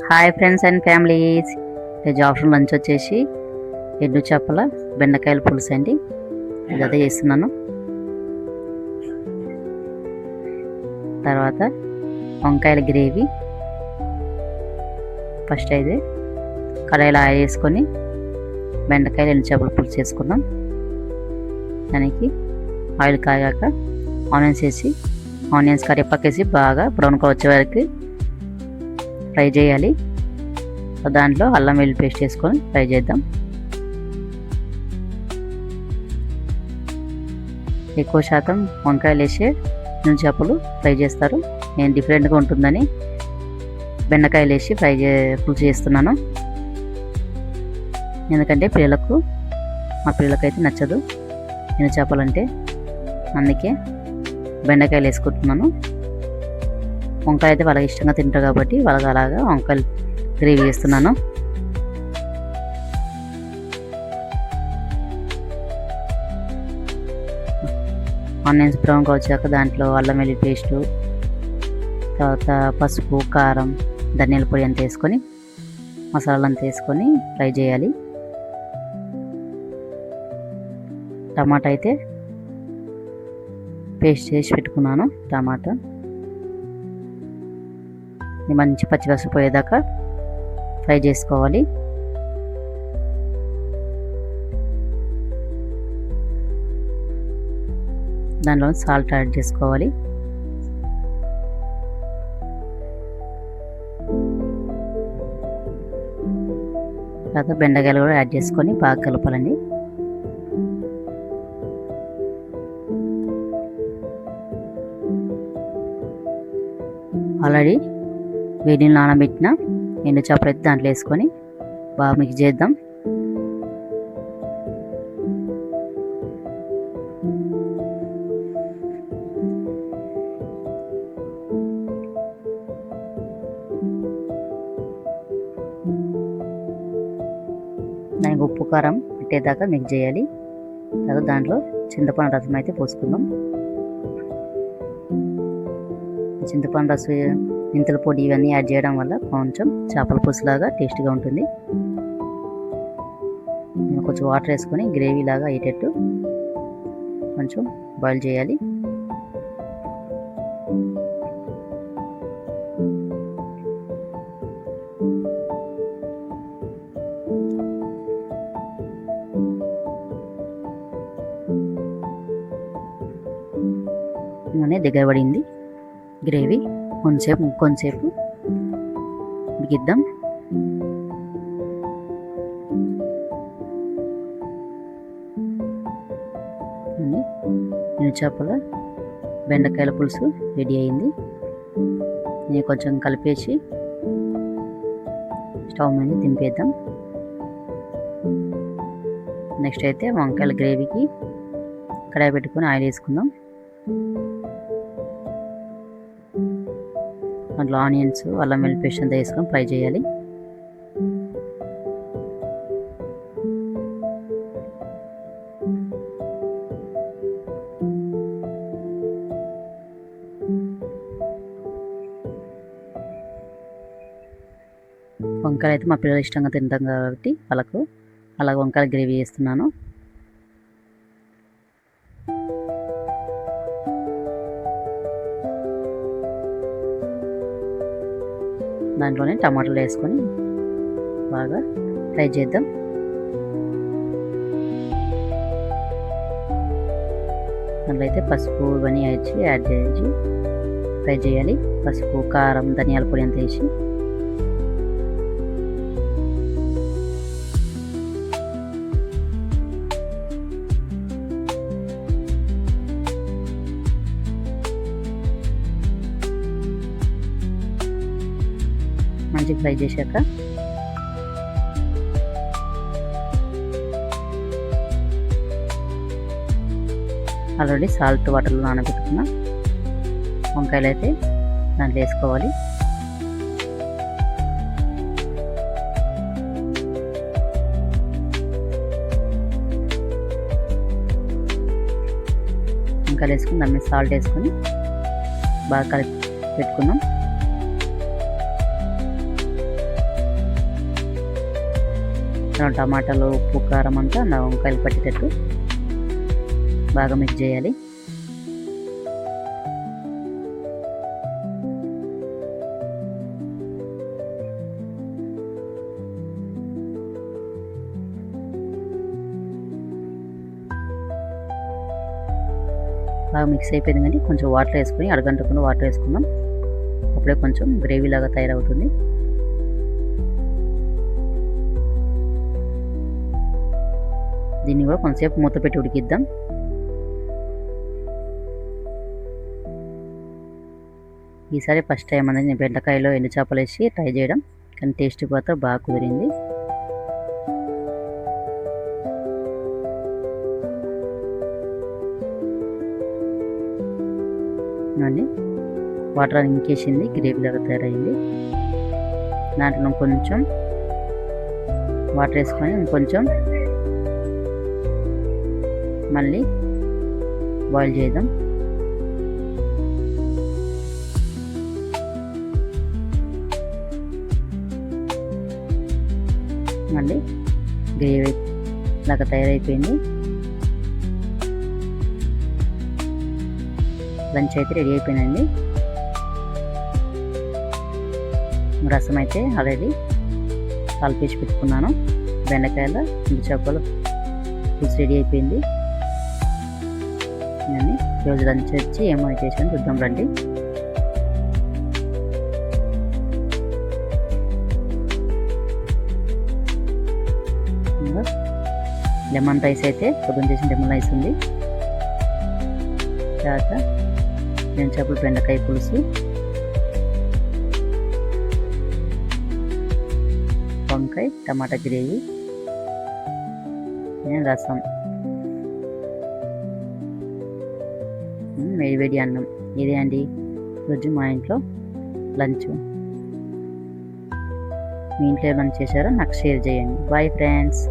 Hi friends and families. ఈరోజు afternoon lunch వచ్చేసి ఎండు చేపల బెండకాయల పులుసు అండి. ఇది అదే చేస్తున్నాను. తర్వాత వంకాయల గ్రేవీ. ఫస్ట్ అయితే కడాయిలో ఆయిల్ వేసుకొని బెండకాయలు ఎండు చేపల పులుసు చేసుకుందాం. దానికి ఆయిల్ కాగాక ఆనియన్స్ వేసి ఆనియన్స్ కరివేపాకు వేసి బాగా బ్రౌన్ కలర్ వచ్చే వరకు ఫ్రై చేయాలి. దాంట్లో అల్లం వెల్లుల్లి పేస్ట్ వేసుకొని ఫ్రై చేద్దాం. ఎక్కువ శాతం వంకాయలు వేసి ఎండు చేపలు ఫ్రై చేస్తారు. నేను డిఫరెంట్గా ఉంటుందని బెండకాయలు వేసి పులుసు చేస్తున్నాను. ఎందుకంటే మా పిల్లలకైతే నచ్చదు ఎండు చేపలు అంటే, అందుకే బెండకాయలు వేసుకుంటున్నాను. వంకాయ అయితే వాళ్ళకి ఇష్టంగా తింటారు కాబట్టి వాళ్ళకి అలాగా వంకాయలు గ్రేవీ చేస్తున్నాను. ఆనియన్స్ బ్రౌన్గా వచ్చాక దాంట్లో అల్లం వెల్లుల్లి పేస్టు, తర్వాత పసుపు, కారం, ధనియాల పొడి అంతా వేసుకొని మసాలాలంతా వేసుకొని ఫ్రై చేయాలి. టమాటా అయితే పేస్ట్ చేసి పెట్టుకున్నాను. టమాటా మంచి పచ్చివాసన పోయేదాకా ఫ్రై చేసుకోవాలి. దానిలో సాల్ట్ యాడ్ చేసుకోవాలి. తర్వాత బెండకాయలు కూడా యాడ్ చేసుకొని బాగా కలపాలండి. ఆల్రెడీ వేడిని నానబెట్టిన ఎండు చేపలు అయితే దాంట్లో వేసుకొని బాగా మిక్స్ చేద్దాం. దానికి ఉప్పు కారం పెట్టేదాకా మిక్స్ చేయాలి. తర్వాత దాంట్లో చింతపండు రసం అయితే పోసుకుందాం. చింతపండు రసం, మెంతుల పొడి ఇవన్నీ యాడ్ చేయడం వల్ల కొంచెం చేపల పులుసులాగా టేస్ట్గా ఉంటుంది. నేను కొంచెం వాటర్ వేసుకొని గ్రేవీ లాగా అయ్యేటట్టు కొంచెం బాయిల్ చేయాలి. దగ్గర పడింది గ్రేవీ. కొంచెంసేపు ఉడికిద్దాం. ఎండు చేపల బెండకాయల పులుసు రెడీ అయింది. నేను కొంచెం కలిపేసి స్టవ్ మీద దింపేద్దాం. నెక్స్ట్ అయితే వంకాయల గ్రేవీకి కడాయి పెట్టుకొని ఆయిల్ వేసుకుందాం. దాంట్లో ఆనియన్స్, అల్లం వెల్లుల్లి పేస్ట్ అంతా వేసుకొని ఫ్రై చేయాలి. వంకాయలు అయితే మా పిల్లలు ఇష్టంగా తింటాం కాబట్టి వాళ్ళకు అలాగ వంకాయల గ్రేవీ చేస్తున్నాను. దాంట్లోనే టమాటాలు వేసుకొని బాగా ఫ్రై చేద్దాం. దాంట్లో అయితే పసుపు ఇవన్నీ యాడ్ చేసి ఫ్రై చేయాలి. పసుపు, కారం, ధనియాల పొడి అంతా వేసి మంచిగా ఫ్రై చేశాక ఆల్రెడీ సాల్ట్ వాటర్లో నానబెట్టుకున్న వంకాయలు అయితే దాంట్లో వేసుకోవాలి. వంకాయలు వేసుకుని దాని మీద సాల్ట్ వేసుకొని బాగా కలిపి పెట్టుకుందాం. టమాటాలు ఉప్పు కారం అంతా వంకాయలు పట్టేటట్టు బాగా మిక్స్ చేయాలి. బాగా మిక్స్ అయిపోయింది కానీ కొంచెం వాటర్ వేసుకొని అరగంటకుండా వాటర్ వేసుకుందాం. అప్పుడే కొంచెం గ్రేవీ లాగా తయారవుతుంది. దీన్ని కూడా కొంచెంసేపు మూత పెట్టి ఉడికిద్దాం. ఈసారి ఫస్ట్ టైం అనేది నేను బెండకాయలో ఎండు చేపలు వేసి ట్రై చేయడం, కానీ టేస్ట్ మాత్రం బాగా కుదిరింది. అని వాటర్ ఇంకేసింది, గ్రేవీ లాగా తయారైంది. దాంట్లో కొంచెం వాటర్ వేసుకొని ఇంకొంచెం మళ్ళీ బాయిల్ చేద్దాం. మళ్ళీ గ్రేవీ లాగా తయారైపోయింది. లంచ్ అయితే రెడీ అయిపోయిందండి. రసం అయితే ఆల్రెడీ కలిపేసి పెట్టుకున్నాను. బెండకాయల ఎండు చేపలు పులుసు రెడీ అయిపోయింది. నేను ఈరోజు లంచ్ వచ్చి ఏమో చేసాను చూద్దాం రండి. లెమన్ రైస్ అయితే పొద్దున్న చేసిన లెమన్ రైస్ ఉంది. తర్వాత ఎండు చేపలు బెండకాయ పులుసు, వంకాయ టమాటా గ్రేవీ, రసం, వేడి అన్నం. ఇదే అండి ఈరోజు మా ఇంట్లో లంచ్. మీ ఇంట్లో లంచ్ చేశారో నాకు షేర్ చేయండి. Bye friends.